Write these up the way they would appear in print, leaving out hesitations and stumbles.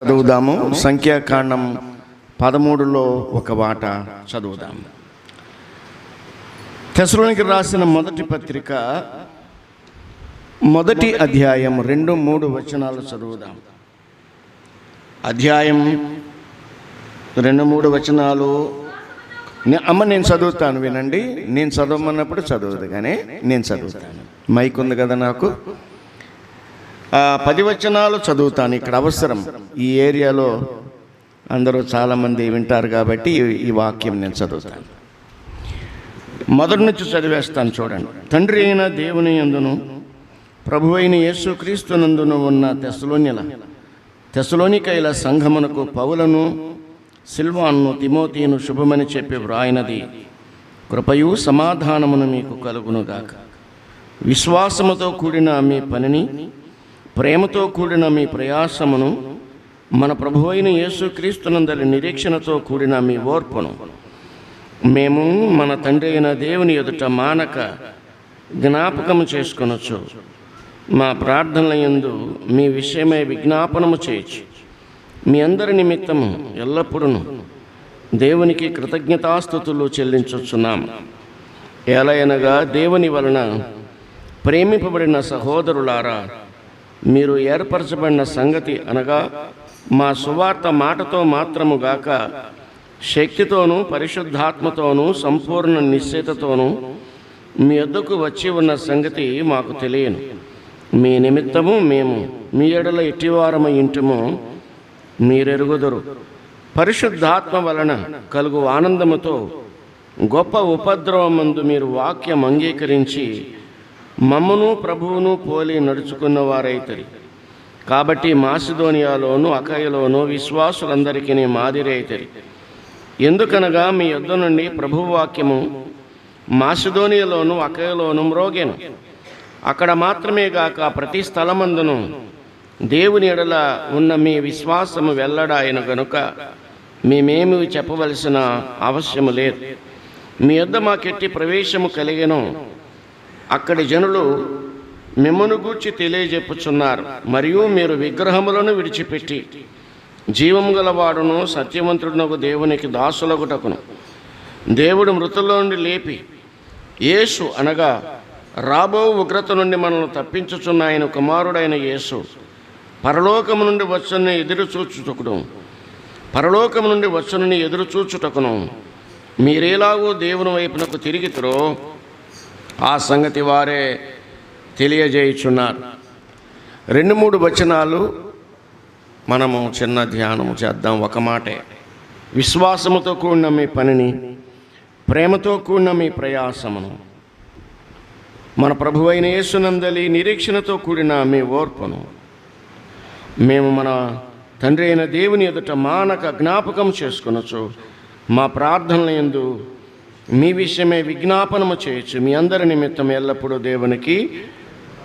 చదువుదాము. సంఖ్యాకాండం 13లో ఒక మాట చదువుదాము. తెస్సలోనికి రాసిన మొదటి పత్రిక మొదటి అధ్యాయం 2-3 వచనాలు చదువుదాం. అధ్యాయం 2-3 వచనాలు నేను చదువుతాను, వినండి. నేను చదవమన్నప్పుడు చదవదు, కానీ నేను చదువుతాను. మైక్ ఉంది కదా నాకు. 10 వచనాలు చదువుతాను. ఇక్కడ అవసరం, ఈ ఏరియాలో అందరూ చాలామంది వింటారు కాబట్టి ఈ వాక్యం నేను చదువుతాను. మొదటి నుంచి చదివేస్తాను, చూడండి. తండ్రి అయిన దేవుని యందును ప్రభువైన యేసుక్రీస్తునందును ఉన్న తెస్సలోనికైల సంఘమునకు పౌలను, సిల్వాను, తిమోతిను శుభమని చెప్పి వ్రాయినది కృపయు సమాధానమును మీకు కలుగునుగాక. విశ్వాసముతో కూడిన మీ పనిని, ప్రేమతో కూడిన మీ ప్రయాసమును, మన ప్రభువైన యేసుక్రీస్తునందలి నిరీక్షణతో కూడిన మీ ఓర్పును మేము మన తండ్రి అయిన దేవుని ఎదుట మానక జ్ఞాపకము చేసుకొనొచ్చు. మా ప్రార్థనల యందు మీ విషయమై విజ్ఞాపనము చేయొచ్చు. మీ అందరి నిమిత్తము ఎల్లప్పుడూ దేవునికి కృతజ్ఞతాస్తుతులు చెల్లించుచున్నాము. ఎలయనగా దేవుని వలన ప్రేమింపబడిన సహోదరులారా, మీరు ఏర్పరచబడిన సంగతి అనగా మా సువార్త మాటతో మాత్రము గాక శక్తితోనూ పరిశుద్ధాత్మతోనూ సంపూర్ణ నిశ్చయతతోనూ మీ వద్దకు వచ్చి ఉన్న సంగతి మాకు తెలియను. మీ నిమిత్తము మేము మీ ఎడల ఎట్టివారమై ఇంటుమో మీరెరుగుదురు. పరిశుద్ధాత్మ వలన కలుగు ఆనందముతో గొప్ప ఉపద్రవమందు మీరు వాక్యం అంగీకరించి మమ్మను ప్రభువును పోలి నడుచుకున్న వారైతరి. కాబట్టి మాసిదోనియాలోను అకయలోను విశ్వాసులందరికీ మాదిరి అయితరి. ఎందుకనగా మీ యొద్ద నుండి ప్రభువాక్యము మాసిదోనియాలోను అకయలోను మ్రోగెను. అక్కడ మాత్రమే గాక ప్రతి స్థలమందును దేవుని ఎడల ఉన్న మీ విశ్వాసము వెల్లడాయను గనుక మేమేమి చెప్పవలసిన అవశ్యము లేదు. మీ యొద్ద మాకెట్టి ప్రవేశము కలిగెను. అక్కడి జనులు మిమ్మను గూర్చి తెలియజెప్పుచున్నారు. మరియు మీరు విగ్రహములను విడిచిపెట్టి జీవము గలవాడును సత్యవంతుడునకు దేవునికి దాసులగుటకును దేవుడు మృతుల్లో నుండి లేపి యేసు అనగా రాబో ఉగ్రత నుండి మనల్ని తప్పించుచున్న ఆయన కుమారుడైన యేసు పరలోకము నుండి వచ్చుని ఎదురు చూచుటకును మీరేలాగూ దేవుని వైపునకు తిరిగితురో ఆ సంగతి వారే తెలియజేయుచున్నారు. 2-3 వచనాలు మనము చిన్న ధ్యానము చేద్దాం. ఒక మాటే, విశ్వాసముతో కూడిన మీ పనిని, ప్రేమతో కూడిన మీ ప్రయాసమును, మన ప్రభువైన యేసునందలి నిరీక్షణతో కూడిన మీ ఓర్పును మేము మన తండ్రి అయిన దేవుని ఎదుట మానక జ్ఞాపకం చేసుకొనొచ్చు. మా ప్రార్థనల యందు మీ విషయమే విజ్ఞాపనము చేయొచ్చు. మీ అందరి నిమిత్తం ఎల్లప్పుడూ దేవునికి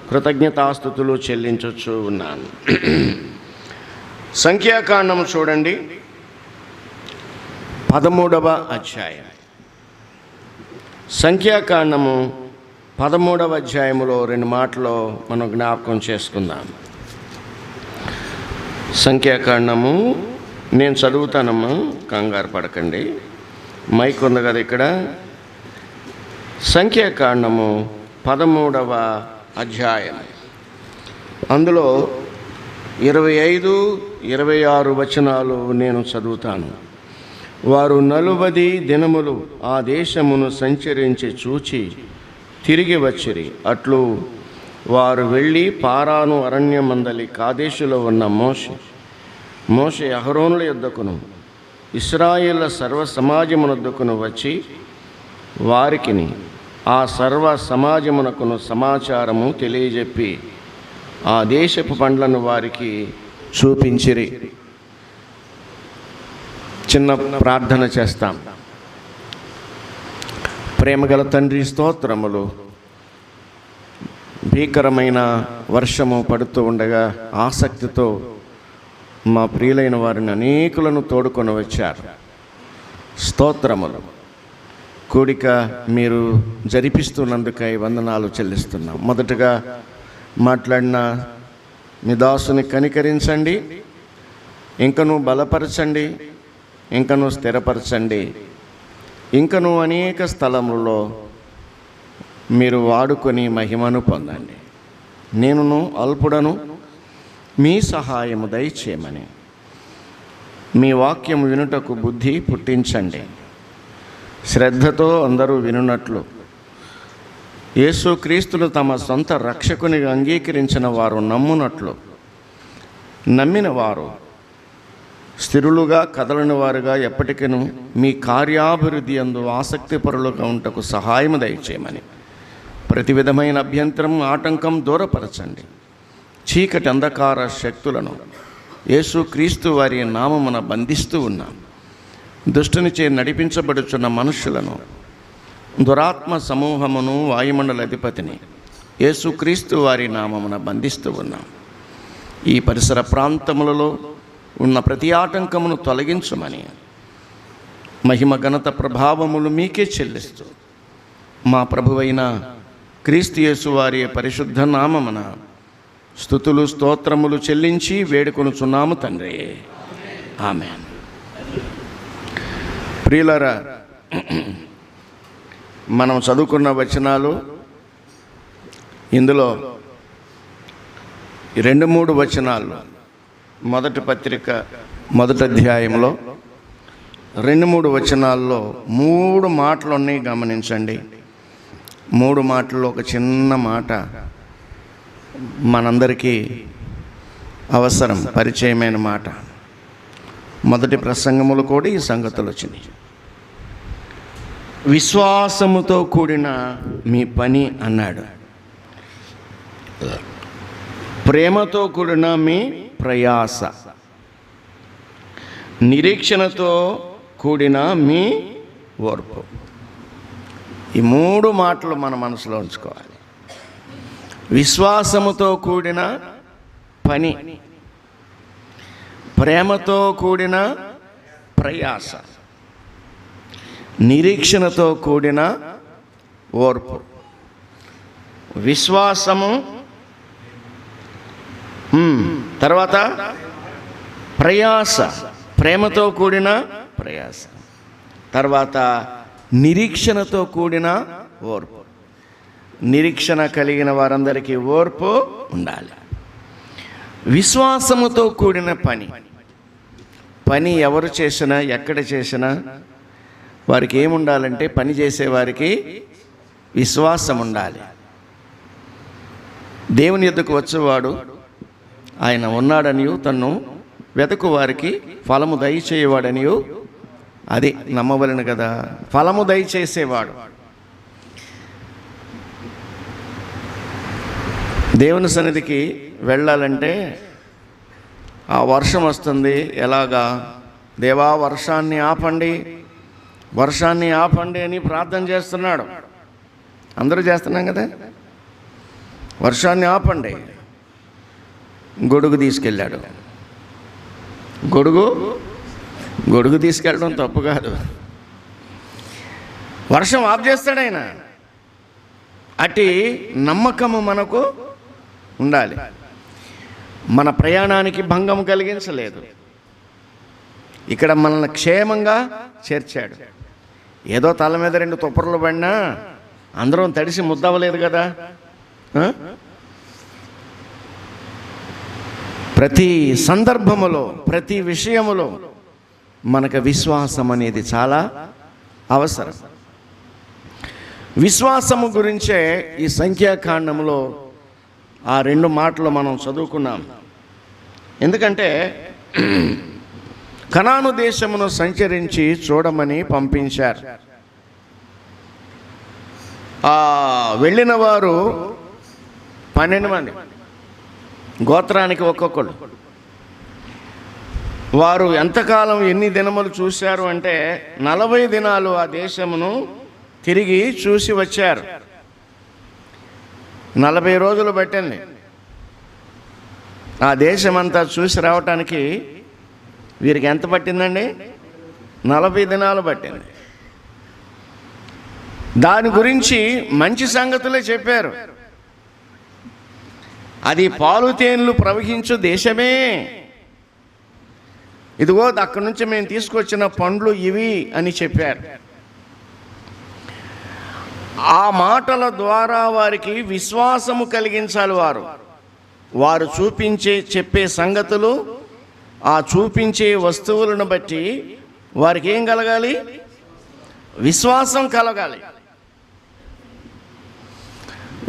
కృతజ్ఞతాస్తుతులు చెల్లించొచ్చు ఉన్నాను. సంఖ్యాకాండము చూడండి, 13వ అధ్యాయం. సంఖ్యాకాండము 13వ అధ్యాయములో 2 మాటలు మనం జ్ఞాపకం చేసుకుందాం. సంఖ్యాకాండము నేను చదువుతానమ్మా, కంగారు పడకండి. మైక్ ఉంది కదా ఇక్కడ. సంఖ్యాకాండము 13వ అధ్యాయం, అందులో 25-26 వచనాలు నేను చదువుతాను. వారు 40 దినములు ఆ దేశమును సంచరించి చూచి తిరిగి వచ్చిరి. అట్లు వారు వెళ్ళి పారాను అరణ్యమందలి కాదేశులో ఉన్న మోషే అహరోనుల యొద్దకును ఇశ్రాయేళ్ల సర్వ సమాజమునొద్దకును వచ్చి వారికిని ఆ సర్వ సమాజమునకును సమాచారము తెలియజెప్పి ఆ దేశపు పండ్లను వారికి చూపించిరి. చిన్న ప్రార్థన చేస్తాం. ప్రేమగల తండ్రి, స్తోత్రములు. భీకరమైన వర్షము పడుతూ ఉండగా ఆసక్తితో మా ప్రియులైన వారిని అనేకులను తోడుకొని వచ్చారు. స్తోత్రములు. కూడిక మీరు జరిపిస్తున్నందుకై వందనాలు చెల్లిస్తున్నాం. మొదటగా మాట్లాడిన మీ దాసుని కనికరించండి. ఇంకను బలపరచండి, ఇంకను స్థిరపరచండి, ఇంకను అనేక స్థలములలో మీరు వాడుకొని మహిమను పొందండి. నేనును అల్పుడను, మీ సహాయము దయచేయమని మీ వాక్యం వినుటకు బుద్ధి పుట్టించండి. శ్రద్ధతో అందరూ వినున్నట్లు యేసుక్రీస్తును తమ సొంత రక్షకునిగా అంగీకరించిన వారు నమ్మునట్లు, నమ్మిన వారు స్థిరులుగా కదలని వారుగా ఎప్పటికీ మీ కార్యాభివృద్ధి యందు ఆసక్తిపరులుగా ఉంటకు సహాయం దయచేయమని ప్రతి విధమైన అభ్యంతరం, ఆటంకం దూరపరచండి. చీకటి అంధకార శక్తులను యేసుక్రీస్తు వారి నామమున బంధిస్తూ ఉన్నాం. దుష్టునిచే నడిపించబడుచున్న మనుషులను, దురాత్మ సమూహమును, వాయుమండల అధిపతిని యేసుక్రీస్తు వారి నామమున బంధిస్తూ ఉన్నాం. ఈ పరిసర ప్రాంతములలో ఉన్న ప్రతి ఆటంకమును తొలగించమని మహిమ, ఘనత, ప్రభావములు మీకే చెల్లిస్తూ మా ప్రభువైన క్రీస్తు యేసు వారి పరిశుద్ధ నామమున స్తుతులు, స్తోత్రములు చెల్లించి వేడుకొనుచున్నాము తండ్రి. ఆమేన్. ప్రియులారా, మనం చదువుకున్న వచనాలు ఇందులో 2-3 వచనాలు మొదటి పత్రిక మొదటి అధ్యాయంలో 2-3 వచనాల్లో 3 మాటలు ఉన్నాయి. గమనించండి. 3 మాటల్లో ఒక చిన్న మాట మనందరికీ అవసరం, పరిచయమైన మాట. మొదటి ప్రసంగములు కూడా ఈ సంగతులు వచ్చినాయి. విశ్వాసముతో కూడిన మీ పని అన్నాడు, ప్రేమతో కూడిన మీ ప్రయాస, నిరీక్షణతో కూడిన మీ ఓర్పు. ఈ 3 మాటలు మన మనసులో ఉంచుకోవాలి. విశ్వాసముతో కూడిన పని, ప్రేమతో కూడిన ప్రయాస, నిరీక్షణతో కూడిన ఓర్పు. విశ్వాసము, తర్వాత ప్రయాస, ప్రేమతో కూడిన ప్రయాస, తర్వాత నిరీక్షణతో కూడిన ఓర్పు. నిరీక్షణ కలిగిన వారందరికీ ఓర్పు ఉండాలి. విశ్వాసముతో కూడిన పని. పని ఎవరు చేసినా, ఎక్కడ చేసినా వారికి ఏముండాలంటే, పని చేసేవారికి విశ్వాసం ఉండాలి. దేవుని యొద్దకు వచ్చేవాడు ఆయన ఉన్నాడనియు, తన్ను వెతుకు వారికి ఫలము దయచేయవాడనియు అది నమ్మవలెను కదా. ఫలము దయచేసేవాడు. దేవుని సన్నిధికి వెళ్ళాలంటే ఆ వర్షం వస్తుంది. ఎలాగా? దేవా వర్షాన్ని ఆపండి, వర్షాన్ని ఆపండి అని ప్రార్థన చేస్తున్నాడు. అందరూ చేస్తున్నాం కదా. వర్షాన్ని ఆపండి. గొడుగు తీసుకెళ్ళాడు. గొడుగు తీసుకెళ్ళడం తప్పు కాదు. వర్షం ఆఫ్ చేస్తాడు ఆయన. అట్టి నమ్మకము మనకు ఉండాలి. మన ప్రయాణానికి భంగం కలిగించలేదు. ఇక్కడ మనల్ని క్షేమంగా చేర్చాడు. ఏదో తల మీద 2 తుప్పర్లు పడినా అందరం తడిసి ముద్దవలేదు కదా. ప్రతి సందర్భములో, ప్రతి విషయములో మనకు విశ్వాసం అనేది చాలా అవసరం. విశ్వాసము గురించే ఈ సంఖ్యాకాండంలో ఆ 2 మాటలు మనం చదువుకున్నాం. ఎందుకంటే కనాను దేశమును సంచరించి చూడమని పంపించారు. వెళ్ళిన వారు 12 మంది, గోత్రానికి ఒక్కొక్కరు. వారు ఎంతకాలం, ఎన్ని దినములు చూశారు అంటే 40 దినాలు ఆ దేశమును తిరిగి చూసి వచ్చారు. 40 రోజులు పట్టింది ఆ దేశమంతా చూసి రావటానికి. వీరికి ఎంత పట్టిందండి? 40 దినాలు పట్టింది. దాని గురించి మంచి సంగతులే చెప్పారు. అది పాలు తేనెలు ప్రవహించు దేశమే, ఇదిగో అక్కడి నుంచి మేము తీసుకొచ్చిన పండ్లు ఇవి అని చెప్పారు. ఆ మాటల ద్వారా వారికి విశ్వాసము కలిగించాలి. వారు చెప్పే సంగతులు, ఆ చూపించే వస్తువులను బట్టి వారికి ఏం కలగాలి? విశ్వాసం కలగాలి.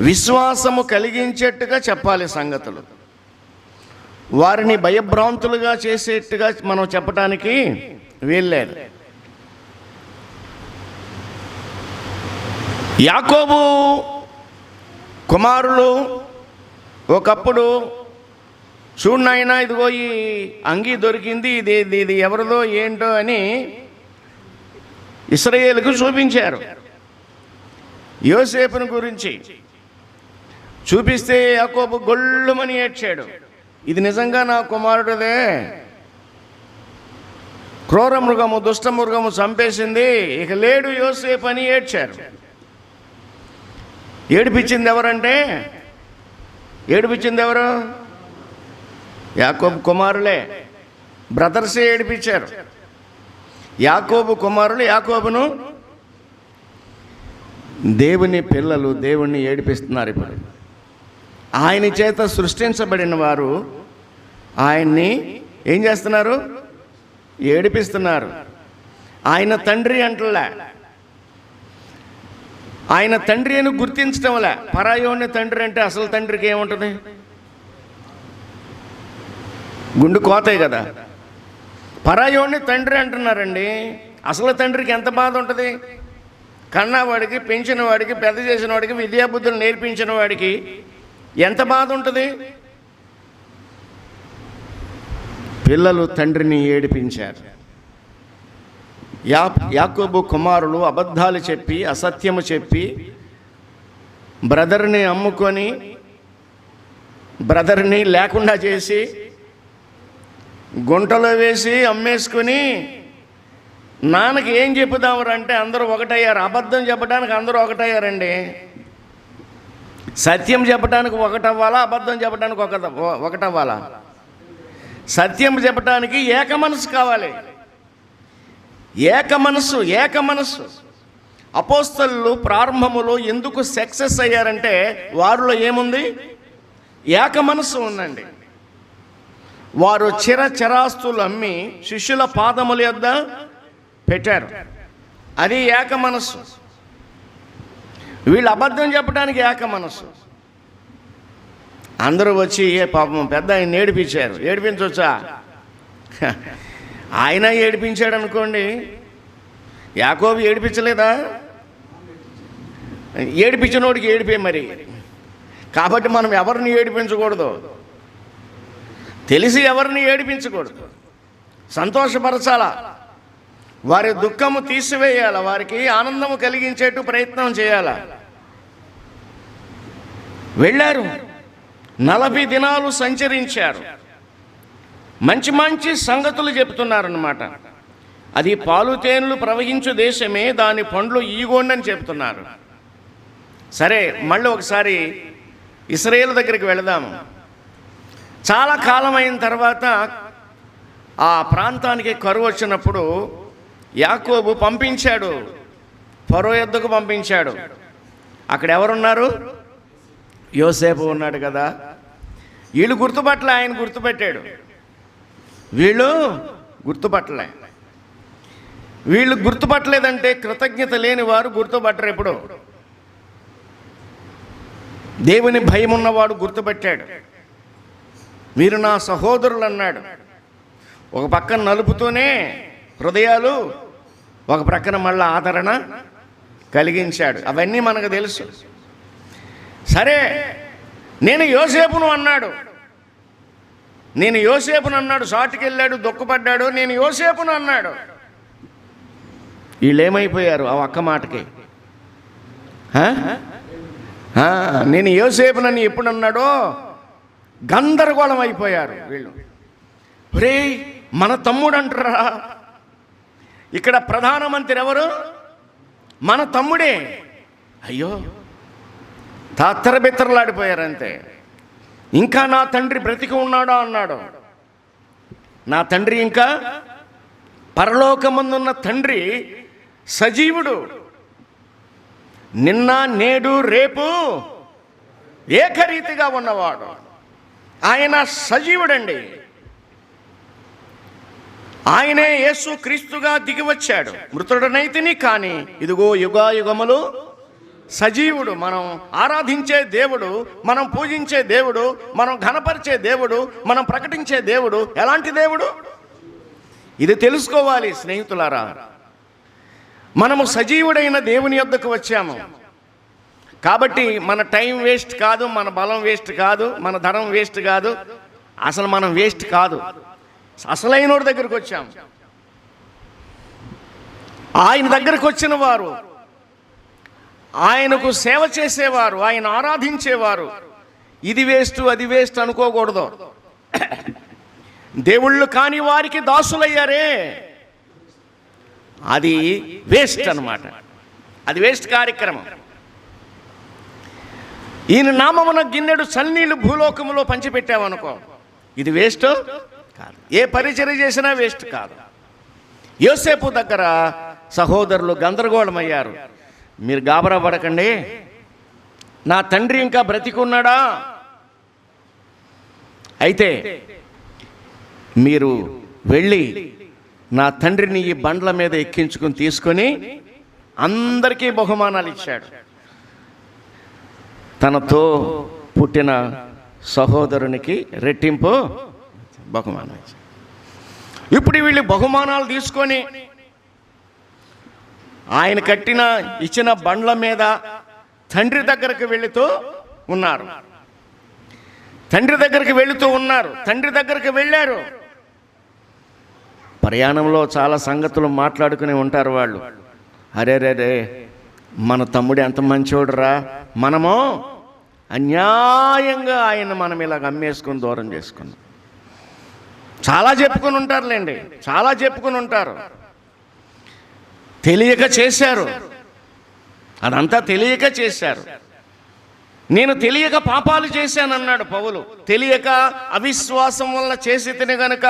విశ్వాసము కలిగించేట్టుగా చెప్పాలి సంగతులు. వారిని భయభ్రాంతులుగా చేసేట్టుగా మనం చెప్పడానికి వీల్లేదు. యాకోబు కుమారులు ఒకప్పుడు చూడు నాయనా, ఇదిగో ఈ అంగీ దొరికింది, ఇది ఎవరిదో ఏంటో అని ఇశ్రాయేలుకు చూపించారు. యోసేపుని గురించి చూపిస్తే యాకోబు గొల్లుమని ఏడ్చాడు. ఇది నిజంగా నా కుమారుడిదే, క్రూర మృగము దుష్ట మృగము చంపేసింది, ఇక లేడు యోసేపు అని ఏడ్చారు. ఏడిపించింది ఎవరు? యాకోబు కుమారులే, బ్రదర్సే ఏడిపించారు. యాకోబు కుమారులు యాకోబును, దేవుని పిల్లలు దేవుణ్ణి ఏడిపిస్తున్నారు. ఇప్పుడు ఆయన చేత సృష్టించబడిన వారు ఆయన్ని ఏం చేస్తున్నారు? ఏడిపిస్తున్నారు. ఆయన తండ్రి అంటలే, ఆయన తండ్రి అని గుర్తించడంలే. పరాయోని తండ్రి అంటే అసలు తండ్రికి ఏముంటుంది? గుండు కోతాయి కదా. పరాయోని తండ్రి అంటున్నారండి. అసలు తండ్రికి ఎంత బాధ ఉంటుంది? కన్నవాడికి, పెంచిన వాడికి, పెద్ద చేసిన వాడికి, విద్యాబుద్ధులు నేర్పించిన వాడికి ఎంత బాధ ఉంటుంది? పిల్లలు తండ్రిని ఏడిపించారు. యాకోబు కుమారులు అబద్ధాలు చెప్పి, అసత్యము చెప్పి, బ్రదర్ని అమ్ముకొని, బ్రదర్ని లేకుండా చేసి, గుంటలో వేసి అమ్మేసుకొని, నాన్నకి ఏం చెప్పుదామరంటే అందరూ ఒకటయ్యారు. అబద్ధం చెప్పడానికి అందరూ ఒకటయ్యారండి. సత్యం చెప్పడానికి ఒకటవ్వాలా? అబద్ధం చెప్పడానికి ఒకటవ్వాలా? సత్యం చెప్పడానికి ఏక మనసు కావాలి. ఏక మనసు. అపోస్తలులు ప్రారంభములో ఎందుకు సక్సెస్ అయ్యారంటే వారిలో ఏముంది? ఏక మనసు ఉందండి. వారు చిరాస్తులు అమ్మి శిష్యుల పాదముల యొద్ద పెట్టారు. అది ఏక మనసు. వీళ్ళు అబద్ధం చెప్పడానికి ఏక మనసు. అందరూ వచ్చి పాపం పెద్ద ఆయన ఏడిపించారు. ఏడిపించవచ్చా? ఆయన ఏడిపించాడు అనుకోండి. యాకోబు ఏడిపించలేదా? ఏడిపించినోడికి ఏడిపే మరి. కాబట్టి మనం ఎవరిని ఏడిపించకూడదు, తెలిసి ఎవరిని ఏడిపించకూడదు. సంతోషపరచాలా, వారి దుఃఖము తీసివేయాల, వారికి ఆనందము కలిగించేట్టు ప్రయత్నం చేయాల. వెళ్ళారు, 40 దినాలు సంచరించారు. మంచి సంగతులు చెప్తున్నారన్నమాట. అది పాలు తేనెలు ప్రవహించు దేశమే, దాని పండ్లు ఈగోండని చెప్తున్నారు. సరే, మళ్ళీ ఒకసారి ఇశ్రాయేలు దగ్గరికి వెళదాము. చాలా కాలం అయిన తర్వాత ఆ ప్రాంతానికి కరువు వచ్చినప్పుడు యాకోబు పంపించాడు, ఫరో యొద్దకు పంపించాడు. అక్కడ ఎవరున్నారు? యోసేపు ఉన్నాడు కదా. వీళ్ళు గుర్తుపట్టలే, ఆయన గుర్తుపెట్టాడు. వీళ్ళు గుర్తుపట్టలేదంటే కృతజ్ఞత లేని వారు గుర్తుపట్టరు. ఎప్పుడు దేవుని భయం ఉన్నవాడు గుర్తుపెట్టాడు. మీరు నా సహోదరులు అన్నాడు. ఒక పక్కన నలుపుతూనే హృదయాలు, ఒక ప్రక్కన మళ్ళీ ఆదరణ కలిగించాడు. అవన్నీ మనకు తెలుసు. సరే, నేను యోసేపును అన్నాడు. షాట్కి వెళ్ళాడు, దుఃఖపడ్డాడు. నేను యోసేపును అన్నాడు. వీళ్ళు ఏమైపోయారు ఆ ఒక్క మాటకి? నేను యోసేపునని ఎప్పుడు అన్నాడో గందరగోళం అయిపోయారు వీళ్ళు. ఒరే, మన తమ్ముడు అంటారా? ఇక్కడ ప్రధానమంత్రి ఎవరు? మన తమ్ముడే. అయ్యో, తాత్తరబిత్తరలాడిపోయారంతే. ఇంకా నా తండ్రి బ్రతికి ఉన్నాడా అన్నాడు. నా తండ్రి ఇంకా పరలోకమందున్న తండ్రి సజీవుడు, నిన్న నేడు రేపు ఏకరీతిగా ఉన్నవాడు. ఆయన సజీవుడండి. ఆయనే యేసు క్రీస్తుగా దిగివచ్చాడు. మృతుడనైతిని కానీ ఇదిగో యుగాయుగములు సజీవుడు. మనం ఆరాధించే దేవుడు, మనం పూజించే దేవుడు, మనం ఘనపరిచే దేవుడు, మనం ప్రకటించే దేవుడు ఎలాంటి దేవుడు? ఇది తెలుసుకోవాలి స్నేహితులారా. మనము సజీవుడైన దేవుని యొద్దకు వచ్చాము కాబట్టి మన టైం వేస్ట్ కాదు, మన బలం వేస్ట్ కాదు, మన ధనం వేస్ట్ కాదు, అసలు మనం వేస్ట్ కాదు. అసలైనోడి దగ్గరకు వచ్చాము. ఆయన దగ్గరకు వచ్చిన వారు, ఆయనకు సేవ చేసేవారు, ఆయన ఆరాధించేవారు ఇది వేస్ట్ అది వేస్ట్ అనుకోకూడదు. దేవుళ్ళు కాని వారికి దాసులయ్యారే, అది వేస్ట్ అన్నమాట. అది వేస్ట్ కార్యక్రమం. ఈయన నామమున గిన్నెడు చన్నీళ్ళు భూలోకములో పంచిపెట్టామనుకో, ఇది వేస్ట్ కాదు. ఏ పరిచర్య చేసినా వేస్ట్ కాదు. యోసేపు దగ్గర సహోదరులు గందరగోళమయ్యారు. మీరు గాబరా పడకండి, నా తండ్రి ఇంకా బ్రతికున్నాడా? అయితే మీరు వెళ్ళి నా తండ్రిని ఈ బండ్ల మీద ఎక్కించుకుని తీసుకొని అందరికీ బహుమానాలు ఇచ్చాడు. తనతో పుట్టిన సహోదరునికి రెట్టింపు బహుమానం ఇచ్చాడు. ఇప్పుడు వీళ్ళు బహుమానాలు తీసుకొని ఆయన ఇచ్చిన బండ్ల మీద తండ్రి దగ్గరకు వెళుతూ ఉన్నారు. తండ్రి దగ్గరికి వెళ్ళారు. ప్రయాణంలో చాలా సంగతులు మాట్లాడుకుని ఉంటారు వాళ్ళు. అరే మన తమ్ముడు ఎంత మంచోడురా, మనము అన్యాయంగా ఆయన మనం ఇలాగ అమ్మేసుకుని దూరం చేసుకున్నాం. చాలా చెప్పుకుని ఉంటారులేండి, చాలా చెప్పుకుని ఉంటారు. తెలియక చేశారు, అదంతా తెలియక చేశారు. నేను తెలియక పాపాలు చేశానన్నాడు పౌలు. తెలియక అవిశ్వాసం వల్ల చేసి తిని గనుక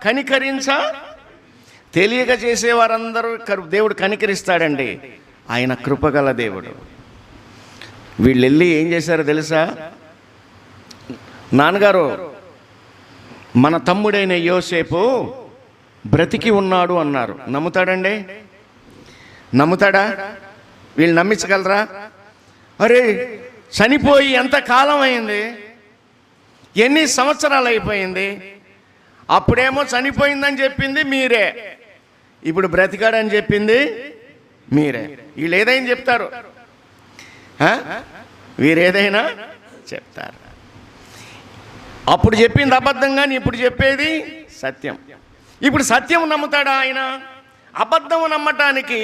కనికరించ. తెలియక చేసేవారందరూ దేవుడు కనికరిస్తాడండి. ఆయన కృపగల దేవుడు. వీళ్ళు వెళ్ళి ఏం చేశారో తెలుసా? నాన్నగారు, మన తమ్ముడైన యోసేపు బ్రతికి ఉన్నాడు అన్నారు. నమ్ముతాడండి? నమ్ముతాడా? వీళ్ళు నమ్మించగలరా? అరే చనిపోయి ఎంత కాలం అయింది, ఎన్ని సంవత్సరాలు అయిపోయింది. అప్పుడేమో చనిపోయిందని చెప్పింది మీరే, ఇప్పుడు బ్రతికాడని చెప్పింది మీరే. వీళ్ళు ఏదైనా చెప్తారు, వీరేదైనా చెప్తారు. అప్పుడు చెప్పింది అబద్ధం, కానీ ఇప్పుడు చెప్పేది సత్యం. ఇప్పుడు సత్యం నమ్ముతాడా ఆయన? అబద్ధం నమ్మటానికి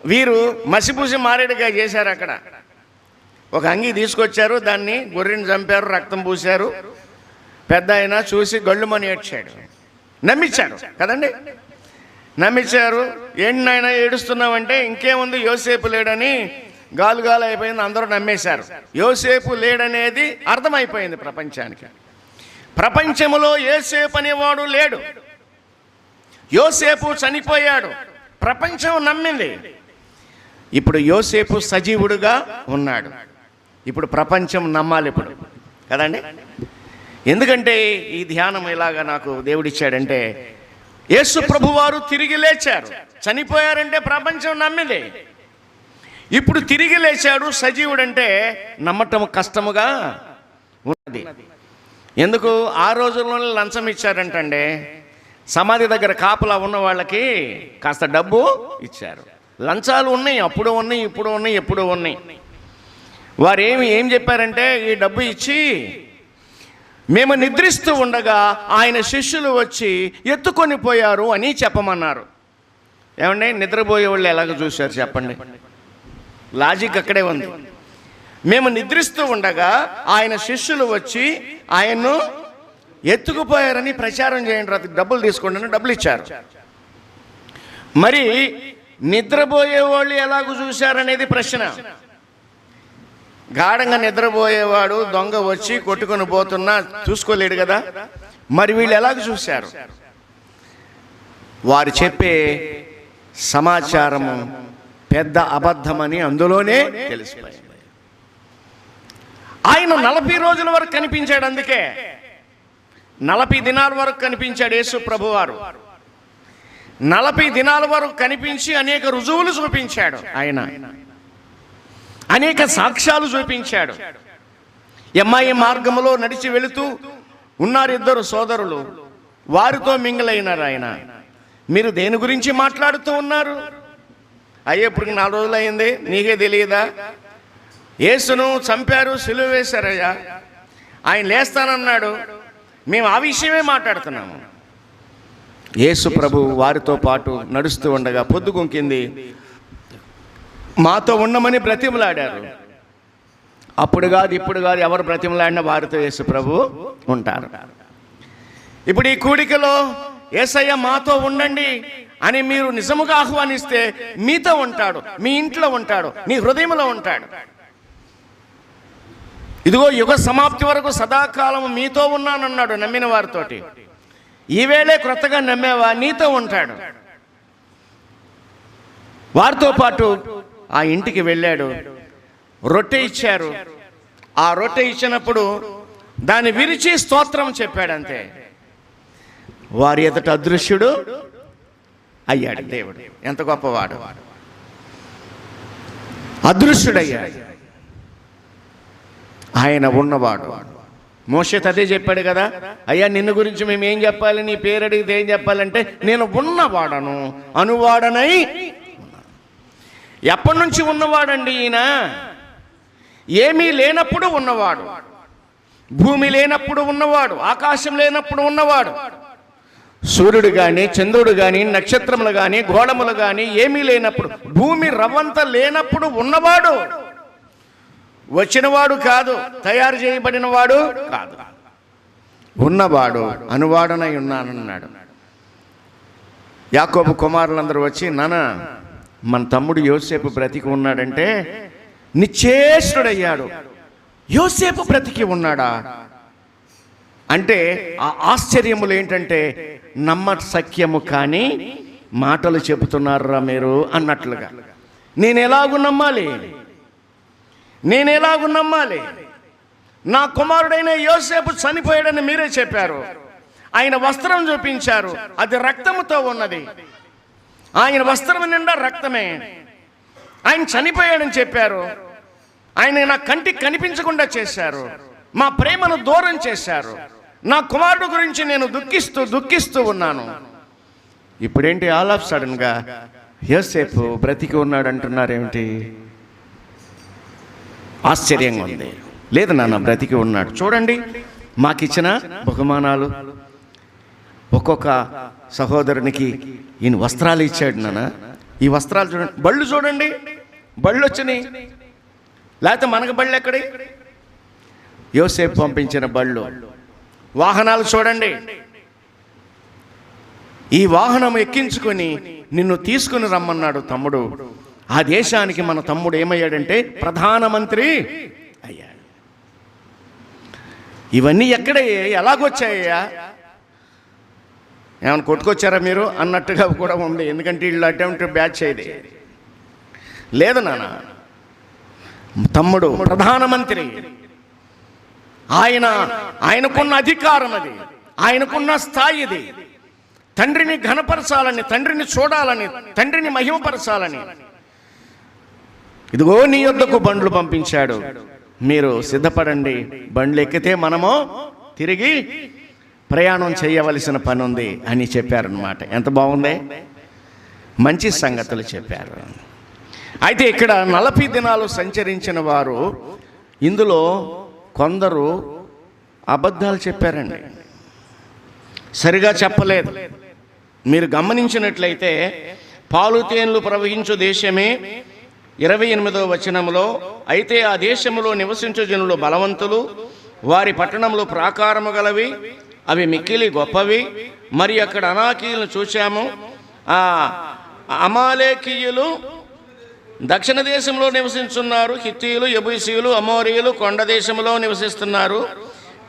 వీరు మసిపూసి మారేడుగా చేశారు. అక్కడ ఒక అంగి తీసుకొచ్చారు, దాన్ని గొర్రెని చంపారు, రక్తం పూశారు. పెద్ద ఆయన చూసి గొళ్ళుమని ఏడ్చాడు. నమ్మించారు కదండి, నమ్మించారు. ఏంటైనా ఏడుస్తున్నామంటే ఇంకేముంది, యోసేపు లేడని గాలు అయిపోయింది, అందరూ నమ్మేశారు. యోసేపు లేడనేది అర్థమైపోయింది ప్రపంచానికి. ప్రపంచంలో యోసేపు అనేవాడు లేడు. యోసేపు చనిపోయాడు, ప్రపంచం నమ్మింది. ఇప్పుడు యోసేపు సజీవుడుగా ఉన్నాడు. ఇప్పుడు ప్రపంచం నమ్మాలి ఇప్పుడు కదండి. ఎందుకంటే ఈ ధ్యానం ఇలాగా నాకు దేవుడిచ్చాడంటే, యేసు ప్రభువారు తిరిగి లేచారు. చనిపోయారంటే ప్రపంచం నమ్మింది. ఇప్పుడు తిరిగి లేచాడు సజీవుడంటే నమ్మటం కష్టముగా ఉన్నది. ఎందుకు? ఆ రోజుల్లోనే లంచం ఇచ్చారంటండి. సమాధి దగ్గర కాపలా ఉన్న వాళ్ళకి కాస్త డబ్బు ఇచ్చారు. లంచాలు ఉన్నాయి, అప్పుడు ఉన్నాయి, ఇప్పుడు ఉన్నాయి, ఎప్పుడు ఉన్నాయి. వారు ఏం చెప్పారంటే, ఈ డబ్బు ఇచ్చి మేము నిద్రిస్తూ ఉండగా ఆయన శిష్యులు వచ్చి ఎత్తుకొని పోయారు అని చెప్పమన్నారు. ఏమండి, నిద్రపోయే వాళ్ళు ఎలాగ చూశారు చెప్పండి? లాజిక్ అక్కడే ఉంది. మేము నిద్రిస్తూ ఉండగా ఆయన శిష్యులు వచ్చి ఆయన్ను ఎత్తుకుపోయారని ప్రచారం చేయండి, అది డబ్బులు తీసుకోండి, డబ్బులు ఇచ్చారు. మరి నిద్రపోయే వాళ్ళు ఎలాగూ చూశారనేది ప్రశ్న. గాఢంగా నిద్రపోయేవాడు దొంగ వచ్చి కొట్టుకొని పోతున్నా చూసుకోలేడు కదా. మరి వీళ్ళు ఎలాగ చూశారు? వారు చెప్పే సమాచారము పెద్ద అబద్ధమని అందులోనే తెలిసిపోయింది. ఆయన 40 రోజుల వరకు కనిపించాడు. అందుకే 40 దినాల వరకు కనిపించాడు యేసు ప్రభువారు. 40 దినాల వరకు కనిపించి అనేక రుజువులు చూపించాడు. ఆయన అనేక సాక్ష్యాలు చూపించాడు. ఎమ్మాయి మార్గములో నడిచి వెళుతూ ఉన్నారు 2 సోదరులు, వారితో మింగిలైనారు. ఆయన, మీరు దేని గురించి మాట్లాడుతూ ఉన్నారు? అయ్యే ఇప్పుడు 4 రోజులు అయింది, నీకే తెలియదా? యేసును చంపారు, సిలువ వేశారయ్యా, ఆయన లేస్తానన్నాడు, మేము ఆ విషయమే మాట్లాడుతున్నాము. యేసు ప్రభు వారితో పాటు నడుస్తూ ఉండగా పొద్దుగుంకింది, మాతో ఉండమని బ్రతిమలాడారు. అప్పుడు కాదు ఇప్పుడు కాదు, ఎవరు బ్రతిమలాడినా వారితో యేసు ప్రభు ఉంటారు. ఇప్పుడు ఈ కూడికలో యేసయ్య మాతో ఉండండి అని మీరు నిజముగా ఆహ్వానిస్తే మీతో ఉంటాడు, మీ ఇంట్లో ఉంటాడు, మీ హృదయంలో ఉంటాడు. ఇదిగో యుగ సమాప్తి వరకు సదాకాలం మీతో ఉన్నానన్నాడు నమ్మిన వారితోటి. ఈవేళే క్రొత్తగా నమ్మేవా, నీతో ఉంటాడు. వారితో పాటు ఆ ఇంటికి వెళ్ళాడు. రొట్టె ఇచ్చారు. ఆ రొట్టె ఇచ్చినప్పుడు దాన్ని విరిచి స్తోత్రం చెప్పాడంతే. వారి ఎదుట అదృశ్యుడు అయ్యాడు దేవుడు. ఎంత గొప్పవాడు! అదృశ్యుడయ్యాడు. ఆయన ఉన్నవాడు. మోషేతో అదే చెప్పాడు కదా, అయ్యా నిన్ను గురించి మేము ఏం చెప్పాలి, నీ పేరు అడిగితే ఏం చెప్పాలంటే నేను ఉన్నవాడను, అనువాడనై. ఎప్పటి నుంచి ఉన్నవాడండి ఈయన? ఏమీ లేనప్పుడు ఉన్నవాడు, భూమి లేనప్పుడు ఉన్నవాడు, ఆకాశం లేనప్పుడు ఉన్నవాడు, సూర్యుడు కానీ చంద్రుడు కానీ నక్షత్రములు కానీ గోళములు కానీ ఏమీ లేనప్పుడు, భూమి రవ్వంత లేనప్పుడు ఉన్నవాడు. వచ్చినవాడు కాదు, తయారు చేయబడినవాడు కాదు, ఉన్నవాడు, అనువాడనై ఉన్నానన్నాడు. యాకోబు కుమారులందరూ వచ్చి, నాన్న మన తమ్ముడు యోసేపు బ్రతికి ఉన్నాడంటే నిశ్చేష్టుడయ్యాడు. యోసేపు బ్రతికి ఉన్నాడా అంటే ఆ ఆశ్చర్యములు ఏంటంటే నమ్మసక్యము కానీ మాటలు చెబుతున్నారా మీరు అన్నట్లుగా. నేను ఎలాగూ నమ్మాలి? నా కుమారుడైన యోసేపు చనిపోయాడని మీరే చెప్పారు. ఆయన వస్త్రం చూపించారు, అది రక్తముతో ఉన్నది. ఆయన వస్త్రం నిండా రక్తమే. ఆయన చనిపోయాడని చెప్పారు. ఆయన నా కంటికి కనిపించకుండా చేశారు. మా ప్రేమను దూరం చేశారు. నా కుమారుడు గురించి నేను దుఃఖిస్తూ ఉన్నాను. ఇప్పుడేంటి ఆల్ ఆఫ్ సడన్గా యోసేపు బ్రతికి ఉన్నాడు అంటున్నారేమిటి? ఆశ్చర్యంగా ఉంది. లేదు నాన్న, బ్రతికి ఉన్నాడు. చూడండి, మాకిచ్చిన బహుమానాలు, ఒక్కొక్క సహోదరునికి ఈయన వస్త్రాలు ఇచ్చాడు నాన్న. ఈ వస్త్రాలు చూడండి, బళ్ళు చూడండి, బళ్ళు వచ్చినాయి. లేకపోతే మనకు బళ్ళు ఎక్కడి? యోసేపు పంపించిన బళ్ళు. వాహనాలు చూడండి, ఈ వాహనం ఎక్కించుకొని నిన్ను తీసుకుని రమ్మన్నాడు తమ్ముడు. ఆ దేశానికి మన తమ్ముడు ఏమయ్యాడంటే ప్రధానమంత్రి అయ్యాడు. ఇవన్నీ ఎక్కడయ్యా, ఎలాగొచ్చాయ్యా? ఏమైనా కొట్టుకొచ్చారా మీరు అన్నట్టుగా కూడా ఉంది. ఎందుకంటే వీళ్ళు అటెంప్ట్ బ్యాచ్ అయ్యేది లేదు నాన్న. తమ్ముడు ప్రధానమంత్రి, ఆయనకున్న అధికారం అది, ఆయనకున్న స్థాయి ఇది. తండ్రిని ఘనపరచాలని, తండ్రిని చూడాలని, తండ్రిని మహిమపరచాలని ఇదిగో నీ యొద్దకు బండ్లు పంపించాడు, మీరు సిద్ధపడండి, బండ్లు ఎక్కితే మనము తిరిగి ప్రయాణం చేయవలసిన పని ఉంది అని చెప్పారనమాట. ఎంత బాగుంది, మంచి సంగతులు చెప్పారు. అయితే ఇక్కడ 40 దినాలు సంచరించిన వారు, ఇందులో కొందరు అబద్ధాలు చెప్పారండి, సరిగా చెప్పలేదు. మీరు గమనించినట్లయితే పాలు తేనెలు ప్రవహించు దేశమే 28వ వచనంలో, అయితే ఆ దేశములో నివసించు జనులు బలవంతులు, వారి పట్టణములు ప్రాకారము గలవి, అవి మిక్కిలి గొప్పవి. మరి అక్కడ అనాకీయులను చూశాము. ఆ అమాలేకీయులు దక్షిణ దేశంలో నివసించున్నారు, హిత్తీయులు, యెబూసీయులు, అమోరీయులు కొండ దేశంలో నివసిస్తున్నారు.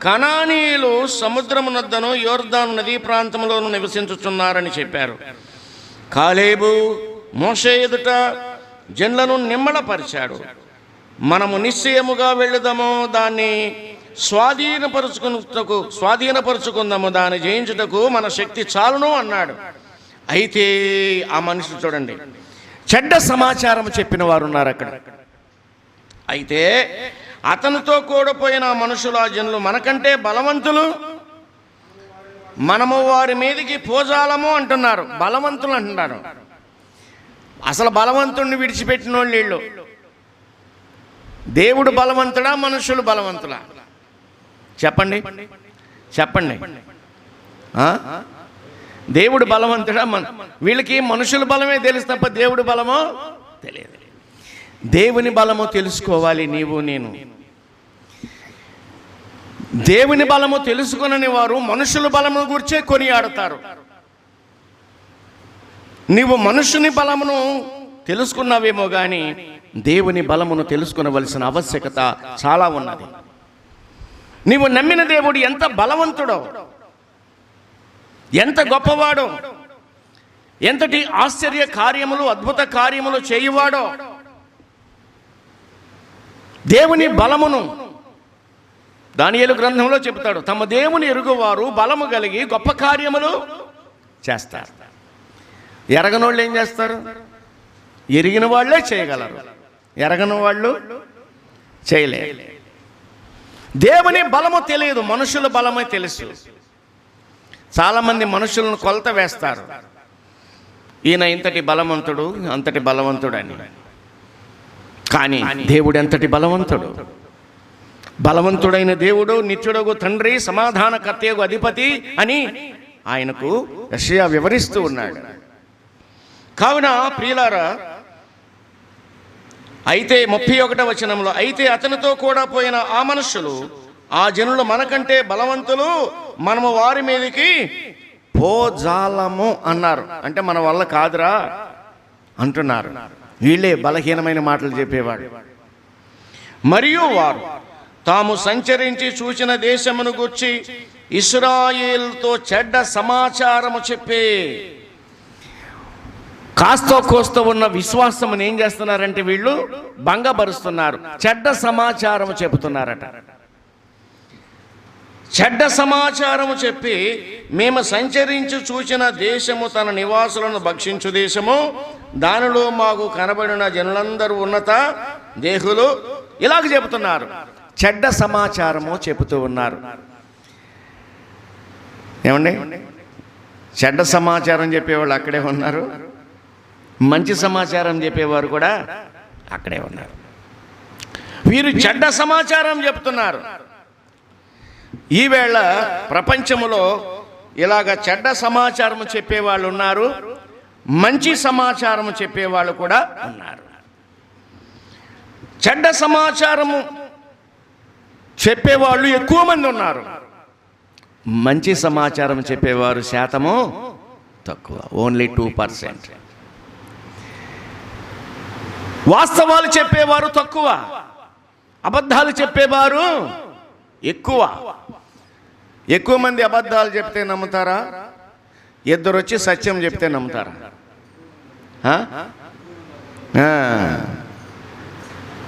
కనానీయులు సముద్రమునొద్దను యోర్దాను నదీ ప్రాంతంలోను నివసించుచున్నారని చెప్పారు. కాలేబు మోషే ఎదుట జనులను నిమ్మళపరిచాడు. మనము నిశ్చయముగా వెళ్ళుదాము, దాన్ని స్వాధీనపరుచుకుందాము, దాన్ని జయించుటకు మన శక్తి చాలును అన్నాడు. అయితే ఆ మనుషులు చూడండి, చెడ్డ సమాచారం చెప్పిన వారు ఉన్నారు అక్కడ. అయితే అతనితో కూడపోయిన మనుషులు, ఆ జనులు మనకంటే బలవంతులు, మనము వారి మీదకి పోజాలము అంటున్నారు. బలవంతులు అంటున్నారు. అసలు బలవంతుడిని విడిచిపెట్టిన వాళ్ళు వీళ్ళు. దేవుడు బలవంతుడా, మనుషులు బలవంతులా? చెప్పండి చెప్పండి. దేవుడు బలవంతుడా? వీళ్ళకి మనుషుల బలమే తెలుసు తప్ప దేవుడు బలమో తెలియదు. దేవుని బలము తెలుసుకోవాలి నీవు నేను. దేవుని బలము తెలుసుకొనని వారు మనుషుల బలము గురించే కొనియాడతారు. నీవు మనుషుని బలమును తెలుసుకున్నావేమో కానీ దేవుని బలమును తెలుసుకునవలసిన ఆవశ్యకత చాలా ఉన్నది. నీవు నమ్మిన దేవుడు ఎంత బలవంతుడో, ఎంత గొప్పవాడో, ఎంతటి ఆశ్చర్య కార్యములు, అద్భుత కార్యములు చేయువాడో, దేవుని బలమును దానియేలు గ్రంథంలో చెబుతాడు. తమ దేవుని ఎరుగువారు బలము కలిగి గొప్ప కార్యములు చేస్తారు. ఎరగనోళ్ళు ఏం చేస్తారు? ఎరిగిన వాళ్ళే చేయగలరు, ఎరగని వాళ్ళు చేయలేరు. దేవుని బలము తెలియదు, మనుషుల బలమే తెలుసు. చాలామంది మనుషులను కొలత వేస్తారు. ఈయన ఇంతటి బలవంతుడు, అంతటి బలవంతుడని. కానీ దేవుడు ఎంతటి బలవంతుడు! బలవంతుడైన దేవుడు, నిత్యుడగు తండ్రి, సమాధానకర్తయగు అధిపతి అని ఆయనకు యెషయా వివరిస్తూ ఉన్నాడు. కావున ప్రియులారా, అయితే 31వ వచనంలో, అయితే అతనితో కూడా పోయిన ఆ మనుషులు, ఆ జనులు మనకంటే బలవంతులు, మనము వారి మీదకి పోజాలము అన్నారు. అంటే మన వల్ల కాదురా అంటున్నారు. వీళ్ళే బలహీనమైన మాటలు చెప్పేవాడు. మరియు వారు తాము సంచరించి చూసిన దేశమును గూర్చి ఇశ్రాయేలుతో చెడ్డ సమాచారము చెప్పి, కాస్తో కోస్తో ఉన్న విశ్వాసమును ఏం చేస్తున్నారంటే వీళ్ళు భంగపరుస్తున్నారు. చెడ్డ సమాచారము చెబుతున్నారట. చెడ్డ సమాచారము చెప్పి, మేము సంచరించి చూచిన దేశము తన నివాసులను భక్షించు దేశము, దానిలో మాకు కనబడిన జనులందరూ ఉన్నత దేహులు, ఇలాగ చెబుతున్నారు. చెడ్డ సమాచారము చెబుతూ ఉన్నారు. ఏమండి, చెడ్డ సమాచారం చెప్పేవాళ్ళు అక్కడే ఉన్నారు, మంచి సమాచారం చెప్పేవారు కూడా అక్కడే ఉన్నారు. వీరు చెడ్డ సమాచారం చెప్తున్నారు. ఈవేళ ప్రపంచంలో ఇలాగ చెడ్డ సమాచారం చెప్పేవాళ్ళు ఉన్నారు, మంచి సమాచారం చెప్పేవాళ్ళు కూడా ఉన్నారు. చెడ్డ సమాచారము చెప్పేవాళ్ళు ఎక్కువ మంది ఉన్నారు, మంచి సమాచారం చెప్పేవారు శాతము తక్కువ, ఓన్లీ 2%. వాస్తవాలు చెప్పేవారు తక్కువ, అబద్ధాలు చెప్పేవారు ఎక్కువ. ఎక్కువ మంది అబద్ధాలు చెప్తే నమ్ముతారా? ఇద్దరు వచ్చి సత్యం చెప్తే నమ్ముతారా?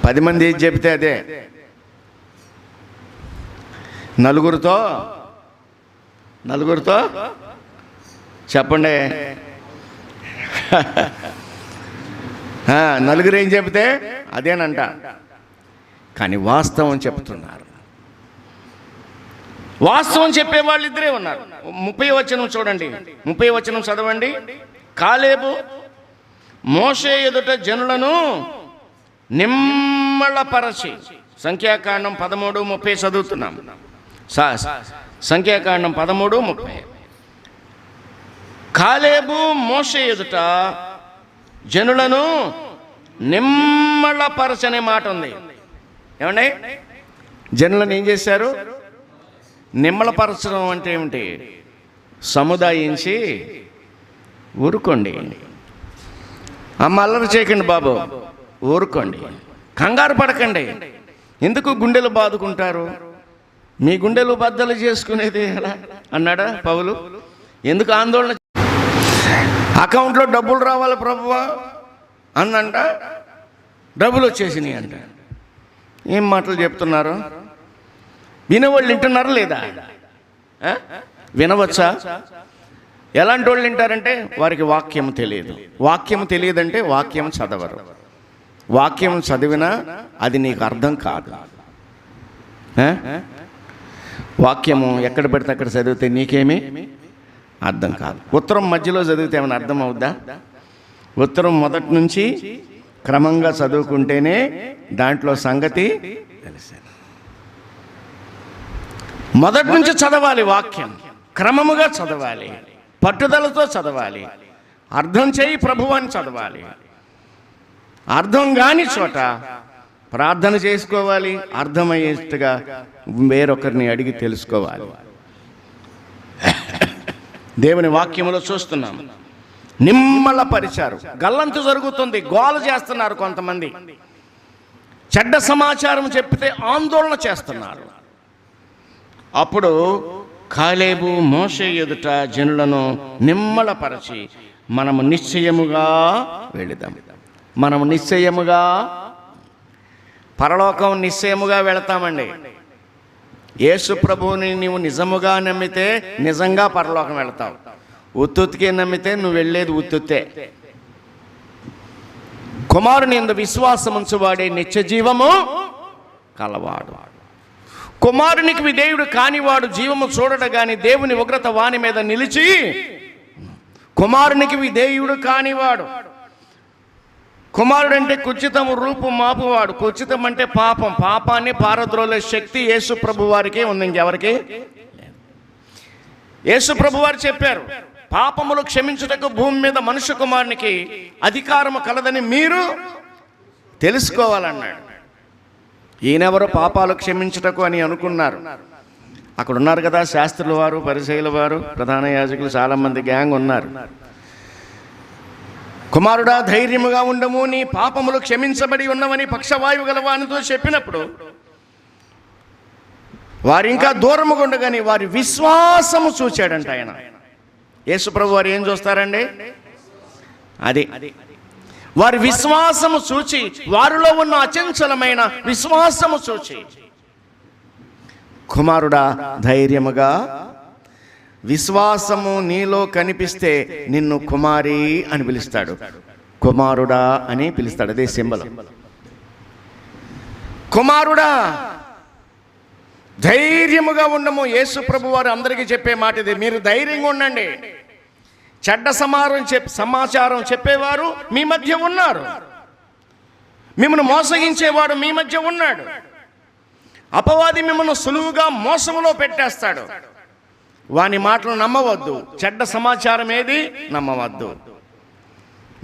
10 మంది ఏది చెప్తే అదే. నలుగురితో చెప్పండి, నలుగురు ఏం చెబితే అదేనంట. కానీ వాస్తవం చెప్తున్నారు. వాస్తవం చెప్పే వాళ్ళు ఇద్దరే ఉన్నారు. 30వ వచనం చూడండి, 30వ వచనం చదవండి. కాలేబు మోషే ఎదుట జనులను నిమ్మళపరచి, సంఖ్యాకాండం 13:30 చదువుతున్నాం. సంఖ్యాకాండం 13:30. కాలేబు మోషే ఎదుట జనులను నిమ్మళపరచనే మాట ఉంది. ఏమండి, జనులను ఏం చేశారు? నిమ్మళపరచడం అంటే ఏమిటి? సముదాయించి ఊరుకోండి, అమ్మ అల్లరి చేయకండి బాబు, ఊరుకోండి, కంగారు పడకండి. ఎందుకు గుండెలు బాదుకుంటారు? మీ గుండెలు బద్దలు చేసుకునేది ఎలా అన్నాడా పౌలు? ఎందుకు ఆందోళన? అకౌంట్లో డబ్బులు రావాలి ప్రభువా అందంట, డబ్బులు వచ్చేసినాయి అంట. ఏం మాటలు చెప్తున్నారు? వినేవాళ్ళు వింటున్నారా లేదా? వినవచ్చా? ఎలాంటి వాళ్ళు వింటారంటే వారికి వాక్యం తెలియదు. వాక్యం తెలియదంటే వాక్యం చదవరు. వాక్యం చదివినా అది నీకు అర్థం కాదు. వాక్యము ఎక్కడ పెడితే అక్కడ చదివితే నీకేమీ అర్థం కాదు. ఉత్తరం మధ్యలో చదివితే ఏమైనా అర్థం అవుద్దా? ఉత్తరం మొదటి నుంచి క్రమంగా చదువుకుంటేనే దాంట్లో సంగతి తెలిసేది. మొదటి నుంచి చదవాలి, వాక్యం క్రమముగా చదవాలి, పట్టుదలతో చదవాలి, అర్థం చేయి ప్రభువాన్ని చదవాలి. అర్థం కాని చోట ప్రార్థన చేసుకోవాలి, అర్థమయ్యేట్టుగా వేరొకరిని అడిగి తెలుసుకోవాలి. దేవుని వాక్యములో చూస్తున్నాం, నిమ్మలపరిచారు. గల్లంతు జరుగుతుంది, గోల చేస్తున్నారు కొంతమంది. చెడ్డ సమాచారం చెప్తే ఆందోళన చేస్తున్నారు. అప్పుడు కాలేబు మోషే ఎదుట జనులను నిమ్మలపరచి మనము నిశ్చయముగా వెళదాం. మనము నిశ్చయముగా పరలోకం నిశ్చయముగా వెళతామండి. యేసు ప్రభువుని నీవు నిజముగా నమ్మితే నిజంగా పరలోకం వెళతావు. ఉత్తుత్తికే నమ్మితే నువ్వు వెళ్ళేది ఉత్తుత్తే. కుమారుని యందు విశ్వాసం ఉంచువాడే నిత్య జీవము కలవాడు. కుమారునికి విధేయుడు కానివాడు జీవము చూడడు గాని దేవుని ఉగ్రత వాని మీద నిలిచి. కుమారునికి విధేయుడు కానివాడు, కుమారుడు అంటే కుచితము రూపు మాపువాడు. కుచితం అంటే పాపం, పాపాన్ని పారద్రోలే శక్తి యేసు ప్రభు వారికే ఉంది, ఇంకెవరికి. యేసు ప్రభు వారు చెప్పారు, పాపములు క్షమించుటకు భూమి మీద మనుష్య కుమారునికి అధికారము కలదని మీరు తెలుసుకోవాలన్నాడు. ఈయనెవరో పాపాలు క్షమించుటకు అని అనుకున్నారు. అక్కడ ఉన్నారు కదా శాస్త్రుల వారు, పరిసయ్యుల వారు, ప్రధాన యాజకులు, చాలామంది గ్యాంగ్ ఉన్నారు. కుమారుడా ధైర్యముగా ఉండము, నీ పాపములు క్షమించబడి ఉన్నవని పక్షవాయువు గలవానితో చెప్పినప్పుడు వారు ఇంకా దూరముగా ఉండగాని వారి విశ్వాసము చూచాడంట ఆయన. యేసు ప్రభు వారు ఏం చూస్తారండి? అది వారి విశ్వాసము చూచి, వారిలో ఉన్న అచంచలమైన విశ్వాసము చూచి, కుమారుడా ధైర్యముగా, విశ్వాసము నీలో కనిపిస్తే నిన్ను కుమారి అని పిలుస్తాడు, కుమారుడా అని పిలుస్తాడు. అదే సింబల్. కుమారుడా ధైర్యముగా ఉండము. యేసు ప్రభు వారు అందరికీ చెప్పే మాట ఇది, మీరు ధైర్యంగా ఉండండి. చెడ్డ సమాచారం చెప్పేవారు మీ మధ్య ఉన్నారు, మిమ్మల్ని మోసగించేవాడు మీ మధ్య ఉన్నాడు. అపవాది మిమ్మల్ని సులువుగా మోసములో పెట్టేస్తాడు. వాని మాటలు నమ్మవద్దు, చెడ్డ సమాచారం ఏది నమ్మవద్దు.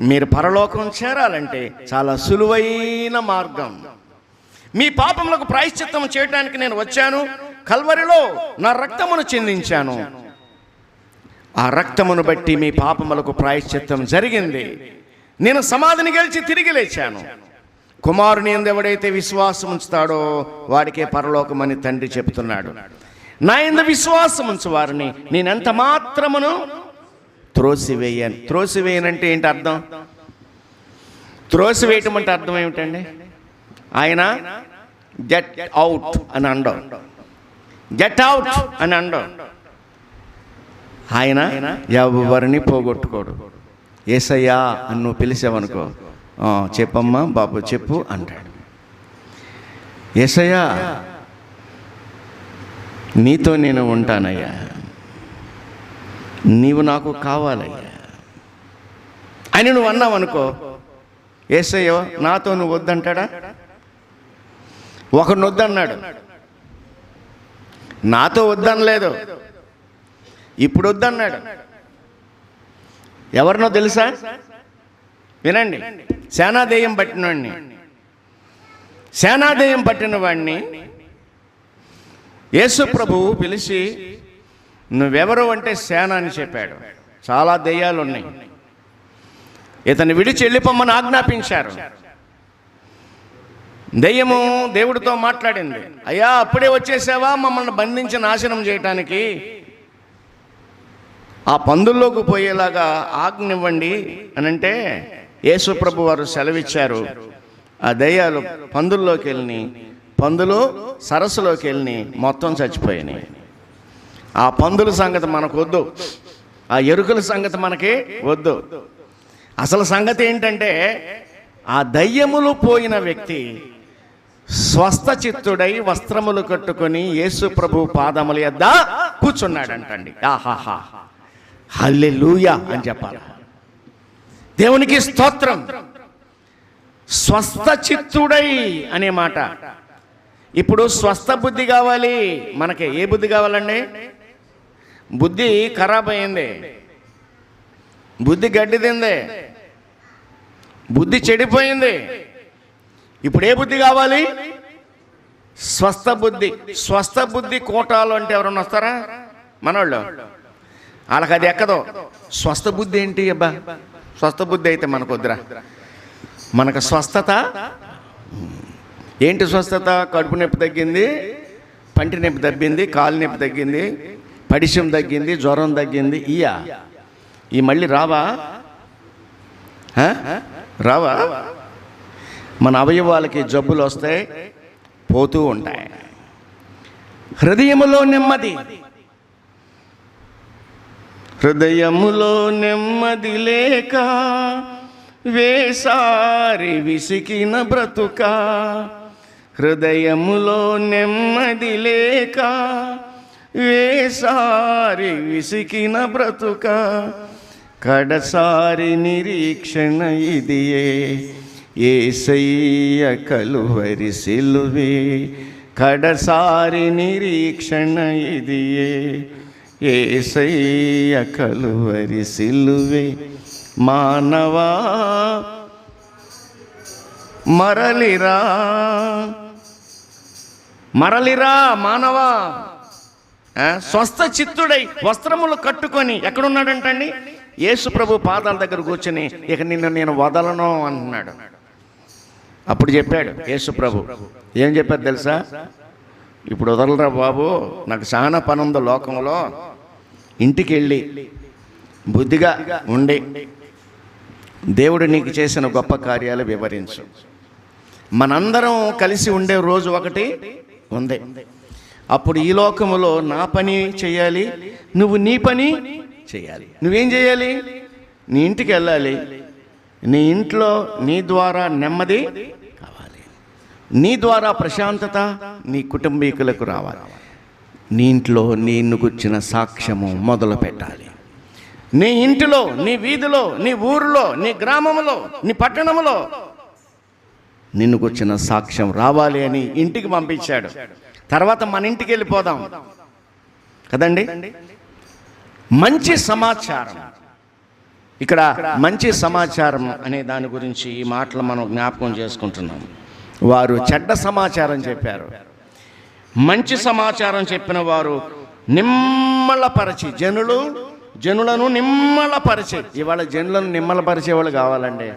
మీరు పరలోకం చేరాలంటే చాలా సులువైన మార్గం. మీ పాపములకు ప్రాయశ్చిత్తం చేయడానికి నేను వచ్చాను, కల్వరిలో నా రక్తమును చిందించాను. ఆ రక్తమును బట్టి మీ పాపములకు ప్రాయశ్చిత్తం జరిగింది. నేను సమాధిని గెలిచి తిరిగి లేచాను. కుమారుని యందు ఎవడైతే విశ్వాసం ఉంచుతాడో వాడికే పరలోకమని తండ్రి చెప్తున్నాడు. నా యందు విశ్వాసం ఉంచు వారిని నేనెంత మాత్రమును త్రోసివేయను. త్రోసివేయనంటే ఏంటి అర్థం? త్రోసివేయటం అంటే అర్థం ఏమిటండి? ఆయన గెట్ అవుట్ అని అండం, గెట్ అవుట్ అని అండం. ఆయన ఎవరిని పోగొట్టుకోడు. యేసయ్యా అని నువ్వు పిలిచావనుకో, చెప్పమ్మా బాబు చెప్పు అంటాడు. యేసయ్యా నీతో నేను ఉంటానయ్యా, నీవు నాకు కావాలయ్యా అని నువ్వు అన్నావనుకో, యేసయ్యో నాతో నువ్వు వద్దంటాడా? ఒకడు వద్దన్నాడు, నాతో వద్దనలేదు, ఇప్పుడు వద్దన్నాడు. ఎవరినో తెలుసా? వినండి, సేనాదేయం పట్టినవాడిని, సేనాదేయం పట్టిన వాడిని యేసు ప్రభువు పిలిచి నువ్వెవరు అంటే సేన అని చెప్పాడు. చాలా దెయ్యాలు ఉన్నాయి, ఇతన్ని విడిచి వెళ్ళిపోమ్మని ఆజ్ఞాపించారు. దెయ్యము దేవుడితో మాట్లాడింది, అయ్యా అప్పుడే వచ్చేసావా మమ్మల్ని బంధించి నాశనం చేయటానికి? ఆ పందుల్లోకి పోయేలాగా ఆజ్ఞనివ్వండి అని అంటే యేసు ప్రభు వారు సెలవిచ్చారు. ఆ దెయ్యాలు పందుల్లోకి వెళ్ళి, పందులు సరస్సులోకి వెళ్ళి మొత్తం చచ్చిపోయినాయి. ఆ పందుల సంగతి మనకు వద్దు, ఆ ఎరుకల సంగతి మనకి వద్దు. అసలు సంగతి ఏంటంటే ఆ దయ్యములు పోయిన వ్యక్తి స్వస్థ చిత్తుడై వస్త్రములు కట్టుకొని యేసు ప్రభు పాదముల యొద్ద కూర్చున్నాడంటండి. ఆహాహా, హల్లెలూయా అని చెప్పాలి. దేవునికి స్తోత్రం. స్వస్థ చిత్తుడై అనే మాట. ఇప్పుడు స్వస్థ బుద్ధి కావాలి మనకి. ఏ బుద్ధి కావాలండి? బుద్ధి ఖరాబ్ అయింది, బుద్ధి గడ్డి తింది, బుద్ధి చెడిపోయింది. ఇప్పుడు ఏ బుద్ధి కావాలి? స్వస్థ బుద్ధి. స్వస్థ బుద్ధి కోటాలు అంటే ఎవరన్నా వస్తారా? మనోళ్ళు. వాళ్ళకి అది ఎక్కదో. స్వస్థ బుద్ధి ఏంటి? అబ్బా, స్వస్థ బుద్ధి అయితే మనకు వద్దురా. మనకు స్వస్థత ఏంటి? స్వస్థత కడుపు నొప్పి తగ్గింది, పంటి నొప్పి తగ్గింది, కాలు నొప్పి తగ్గింది, పడిశం తగ్గింది, జ్వరం తగ్గింది. ఈ మళ్ళీ రావా? రావా? మన అవయవాలకి జబ్బులు వస్తాయి, పోతూ ఉంటాయి. హృదయములో నెమ్మది, హృదయములో నెమ్మది లేక వేసారి విసికిన బ్రతుక, హృదయములో నెమ్మది లేక వేసారి విసికిన బ్రతుక, కడసారి నిరీక్షణ ఇదియే యేసయ్య కలువరి సిలువే, కడసారి నిరీక్షణ ఇదియే యేసయ్య కలువరి సిలువే. మానవా మరలిరా, మరలిరా మానవా. స్వస్థ చిత్తుడై వస్త్రములు కట్టుకొని ఎక్కడున్నాడంటండి? యేసు ప్రభు పాదాల దగ్గర కూర్చొని, ఇక నిన్ను నేను వదలను అంటున్నాడు. అప్పుడు చెప్పాడు యేసు ప్రభు, ఏం చెప్పారు తెలుసా? ఇప్పుడు వదలరా బాబు, నాకు చాలా పని ఉంది లోకంలో. ఇంటికి వెళ్ళి బుద్ధిగా ఉండి దేవుడు నీకు చేసిన గొప్ప కార్యాలు వివరించు. మనందరం కలిసి ఉండే రోజు ఒకటి ఉంది. అప్పుడు ఈ లోకములో నా పని చేయాలి, నువ్వు నీ పని చేయాలి. నువ్వేం చేయాలి? నీ ఇంటికి వెళ్ళాలి. నీ ఇంట్లో నీ ద్వారా నెమ్మది కావాలి, నీ ద్వారా ప్రశాంతత నీ కుటుంబీకులకు రావాలి. నీ ఇంట్లో నిన్ను గుర్చిన సాక్ష్యము మొదలు పెట్టాలి. నీ ఇంటిలో, నీ వీధిలో, నీ ఊరిలో, నీ గ్రామంలో, నీ పట్టణంలో నిన్ను గుర్చిన సాక్ష్యం రావాలి అని ఇంటికి పంపించాడు. తర్వాత మన ఇంటికి వెళ్ళిపోదాం కదండి. మంచి సమాచారం. ఇక్కడ మంచి సమాచారం అనే దాని గురించి ఈ మాటలు మనం జ్ఞాపకం చేసుకుంటున్నాం. వారు చెడ్డ సమాచారం చెప్పారు. మంచి సమాచారం చెప్పిన వారు నిమ్మలపరిచి జనులను నిమ్మలపరిచి. ఇవాళ జనులను నిమ్మలపరిచేవాళ్ళు కావాలండి.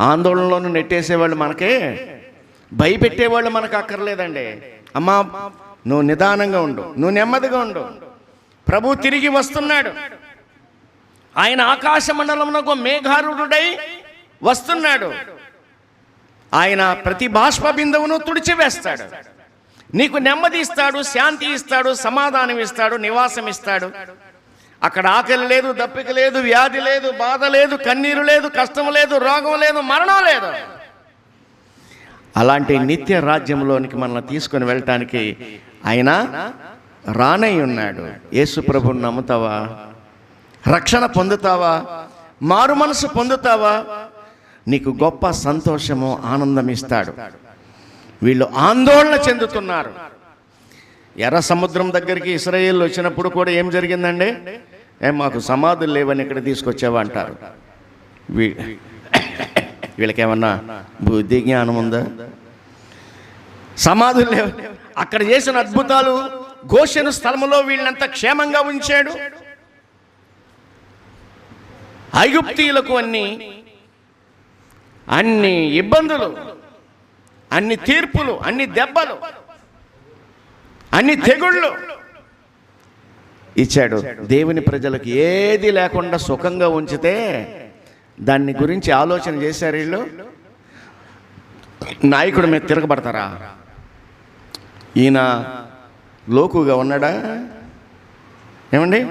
ఆందోళనలోనూ నెట్టేసేవాళ్ళు మనకే, భయపెట్టేవాళ్ళు మనకు అక్కర్లేదండి. అమ్మా నువ్వు నిదానంగా ఉండు, నువ్వు నెమ్మదిగా ఉండు. ప్రభు తిరిగి వస్తున్నాడు. ఆయన ఆకాశ మండలమునకు మేఘారూఢుడై వస్తున్నాడు. ఆయన ప్రతి బాష్ప బిందువును తుడిచివేస్తాడు. నీకు నెమ్మది ఇస్తాడు, శాంతి ఇస్తాడు, సమాధానం ఇస్తాడు, నివాసం ఇస్తాడు. అక్కడ ఆకలి లేదు, దప్పిక లేదు, వ్యాధి లేదు, బాధ లేదు, కన్నీరు లేదు, కష్టం లేదు, రోగం లేదు, మరణం లేదు. అలాంటి నిత్య రాజ్యంలోనికి మనల్ని తీసుకొని వెళ్ళటానికి ఆయన రానై ఉన్నాడు. యేసు ప్రభువుని నమ్ముతావా? రక్షణ పొందుతావా? మారు మనసు పొందుతావా? నీకు గొప్ప సంతోషము, ఆనందం ఇస్తాడు. వీళ్ళు ఆందోళన చెందుతున్నారు. ఎర్ర సముద్రం దగ్గరికి ఇశ్రాయేలు వచ్చినప్పుడు కూడా ఏం జరిగిందండి? మాకు సమాధులు లేవని ఇక్కడ తీసుకొచ్చావా అంటారు. వీళ్ళకేమన్నా బుద్ధి జ్ఞానం ఉందా? సమాధులు లేవు. అక్కడ చేసిన అద్భుతాలు, గోషెను స్థలములో వీళ్ళంతా క్షేమంగా ఉంచాడు. ఐగుప్తీయులకు అన్ని ఇబ్బందులు, అన్ని తీర్పులు, అన్ని దెబ్బలు, అన్ని తెగుళ్ళు ఇచ్చాడు. దేవుని ప్రజలకు ఏది లేకుండా సుఖంగా ఉంచితే దాన్ని గురించి ఆలోచన చేశారు వీళ్ళు. నాయకుడి మీద తిరగబడతారా? ఈయన లోకుగా ఉన్నాడా? ఏమండి?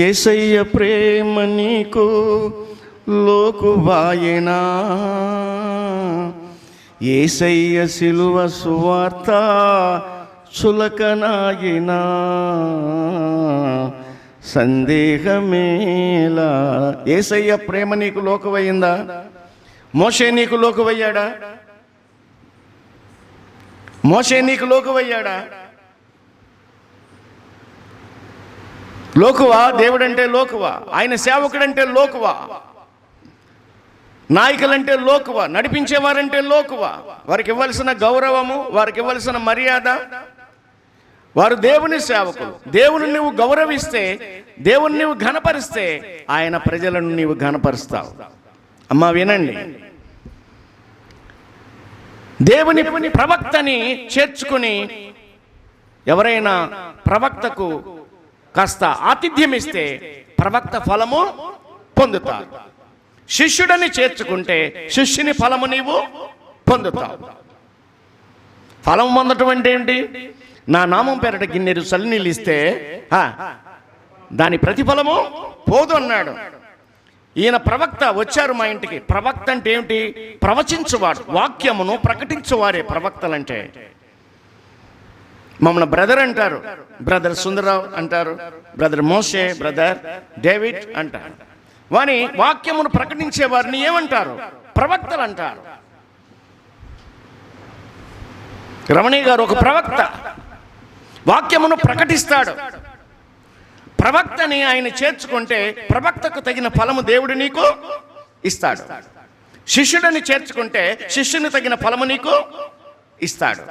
యేసయ్య ప్రేమ నీకు లోకువాయేనా, యేసయ్య సిలువ సువార్త చులకనాయినా, సందేహమేలా. యేసయ్య ప్రేమ నీకు లోకువయ్యిందా? మోషే నీకు లోకువయ్యాడా? మోషే నీకు లోకువయ్యాడా? లోకువా? దేవుడంటే లోకువా? ఆయన సేవకుడంటే లోకువా? నాయకులంటే లోకువా? నడిపించేవారంటే లోకువా? వారికి ఇవ్వాల్సిన గౌరవము, వారికి ఇవ్వాల్సిన మర్యాద, వారు దేవుని సేవకులు. దేవుని నువ్వు గౌరవిస్తే, దేవుని నువ్వు ఘనపరిస్తే, ఆయన ప్రజలను నీవు ఘనపరుస్తావు. అమ్మా వినండి, దేవుని ప్రవక్తని చేర్చుకుని ఎవరైనా ప్రవక్తకు కాస్త ఆతిథ్యం ఇస్తే ప్రవక్త ఫలము పొందుతావు. శిష్యుడని చేర్చుకుంటే శిష్యుని ఫలము నీవు పొందుతావు. ఫలం పొందటం అంటే ఏంటి? నా నామం పేరట గిన్నెరు చల్లనీళ్ళు ఇస్తే దాని ప్రతిఫలము పోదు అన్నాడు. ఈయన ప్రవక్త వచ్చారు మా ఇంటికి. ప్రవక్త అంటే ఏమిటి? ప్రవచించువాడు, వాక్యమును ప్రకటించువారే ప్రవక్తలంటే. మమ్మల్ని బ్రదర్ అంటారు, బ్రదర్ సుందరరావు అంటారు, బ్రదర్ మోషే, బ్రదర్ డేవిడ్ అంటారు. వాని వాక్యమును ప్రకటించే వారిని ఏమంటారు? ప్రవక్తలు అంటారు. రమణీయ గారు ఒక ప్రవక్త, వాక్యమును ప్రకటిస్తాడు. ప్రవక్తని ఆయన చేర్చుకుంటే ప్రవక్తకు తగిన ఫలము దేవుడు నీకు ఇస్తాడు. శిష్యుడిని చేర్చుకుంటే శిష్యుని తగిన ఫలము నీకు ఇస్తాడు.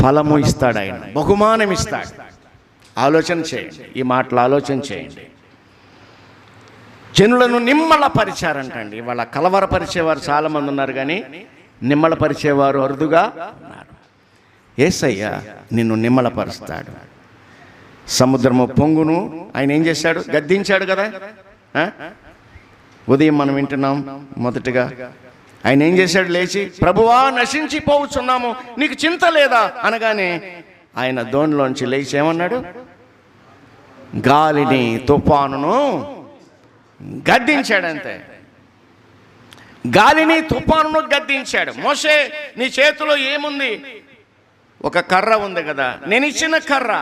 ఫలము ఇస్తాడు ఆయన, బహుమానం ఇస్తాడు. ఆలోచన చేయండి, ఈ మాటలు ఆలోచన చేయండి. జనులను నిమ్మళపరిచారంటండి. వాళ్ళ కలవరపరిచేవారు చాలామంది ఉన్నారు, కానీ నిమ్మళపరిచేవారు అరుదుగా ఉన్నారు. యేసయ్య నిన్ను నిమ్మళపరుస్తాడు. సముద్రము పొంగును ఆయన ఏం చేశాడు? గద్దించాడు కదా. ఉదయం మనం వింటున్నాం. మొదటిగా ఆయన ఏం చేశాడు? లేచి, ప్రభువా నశించిపోవచ్చున్నాము, నీకు చింత లేదా అనగానే ఆయన దోణిలోంచి లేచి ఏమన్నాడు? గాలిని తుఫానును గద్దించాడు. అంతే, గాలిని తుఫానును గద్దించాడు. మోషే నీ చేతిలో ఏముంది? ఒక కర్ర ఉంది కదా, నేను ఇచ్చిన కర్ర.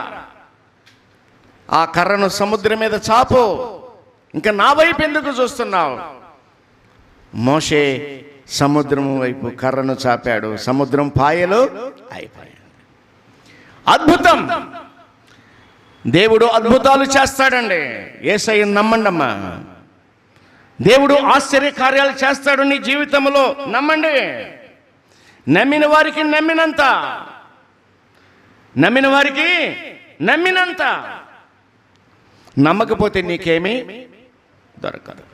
ఆ కర్రను సముద్రం మీద చాపు, ఇంకా నా వైపు ఎందుకు చూస్తున్నావు? మోషే సముద్రం వైపు కర్రను చాపాడు. సముద్రం పాయలు అయిపోయాయి. అద్భుతం! దేవుడు అద్భుతాలు చేస్తాడండి. యేసయ్యను నమ్మండమ్మా. దేవుడు ఆశ్చర్య కార్యాలు చేస్తాడు నీ జీవితంలో. నమ్మండి. నమ్మిన వారికి నమ్మినంత, నమ్మిన వారికి నమ్మినంత. నమ్మకపోతే నీకేమీ దొరకదు.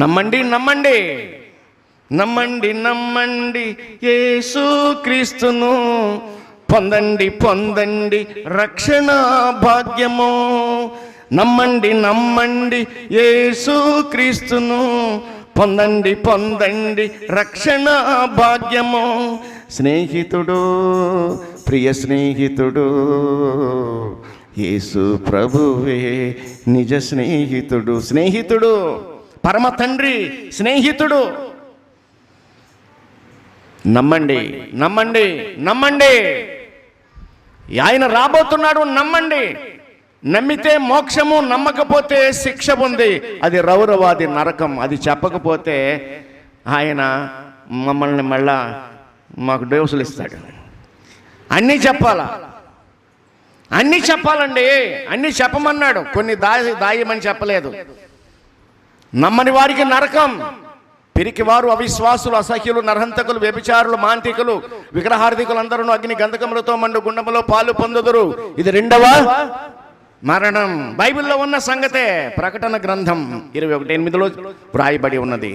నమ్మండి, నమ్మండి, నమ్మండి, నమ్మండి యేసు క్రీస్తును, పొందండి, పొందండి రక్షణ భాగ్యము. నమ్మండి, నమ్మండి యేసు క్రీస్తును, పొందండి, పొందండి రక్షణ భాగ్యము. స్నేహితుడు, ప్రియ స్నేహితుడు, యేసు ప్రభువే నిజ స్నేహితుడు. స్నేహితుడు, పరమ తండ్రి స్నేహితుడు. నమ్మండి, నమ్మండి, నమ్మండి. ఆయన రాబోతున్నాడు, నమ్మండి. నమ్మితే మోక్షము, నమ్మకపోతే శిక్ష ఉంది. అది రౌరవాది నరకం. అది చెప్పకపోతే ఆయన మమ్మల్ని మళ్ళా మాకు డోసులు ఇస్తాడు. అన్నీ చెప్పాలా? అన్నీ చెప్పాలండి. అన్నీ చెప్పమన్నాడు. కొన్ని దాయమని చెప్పలేదు. నమ్మని వారికి నరకం. పిరికివారు, అవిశ్వాసులు, అసహ్యులు, నరహంతకులు, వ్యభిచారులు, మాంత్రికులు, విగ్రహార్థికులు అందరూ అగ్ని గంధకములతో మండు గుండములో పాలు పొందుదురు. ఇది రెండవ మరణం. బైబిల్లో ఉన్న సంగతే. ప్రకటన గ్రంథం 21:8 వ్రాయబడి ఉన్నది.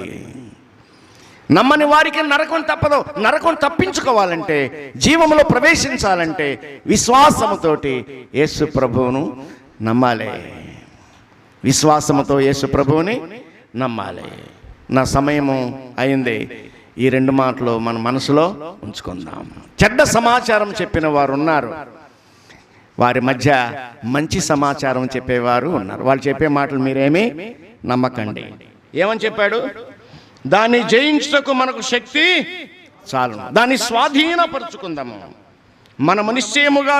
నమ్మని వారికి నరకం తప్పదు. నరకం తప్పించుకోవాలంటే, జీవంలో ప్రవేశించాలంటే విశ్వాసముతోటి యేసు ప్రభువును నమ్మాలి. విశ్వాసముతో యేసు ప్రభువుని నమ్మాలి. నా సమయము అయింది. ఈ 2 మాటలు మన మనసులో ఉంచుకుందాం. చెడ్డ సమాచారం చెప్పిన వారు ఉన్నారు, వారి మధ్య మంచి సమాచారం చెప్పేవారు ఉన్నారు. వాళ్ళు చెప్పే మాటలు మీరేమీ నమ్మకండి. ఏమని చెప్పాడు? దాన్ని జయించుటకు మనకు శక్తి చాలును, దాన్ని స్వాధీనపరుచుకుందాము, మనము నిశ్చయముగా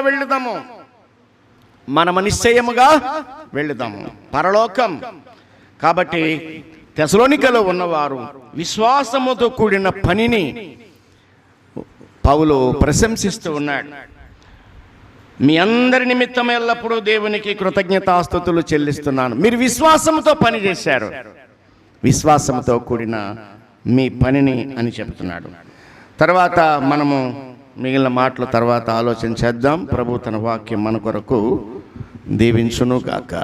వెళ్ళుదాము పరలోకం. కాబట్టి తెసలోనికలో ఉన్నవారు విశ్వాసముతో కూడిన పనిని పౌలు ప్రశంసిస్తూ ఉన్నాడు. మీ అందరి నిమిత్తం ఎల్లప్పుడూ దేవునికి కృతజ్ఞతాస్తుతులు చెల్లిస్తున్నాను. మీరు విశ్వాసంతో పని చేశారు, విశ్వాసంతో కూడిన మీ పనిని అని చెప్తున్నాడు. తర్వాత మనము మిగిలిన మాటల తర్వాత ఆలోచన చేద్దాం. ప్రభు తన వాక్యం మన కొరకు దీవించును గాక.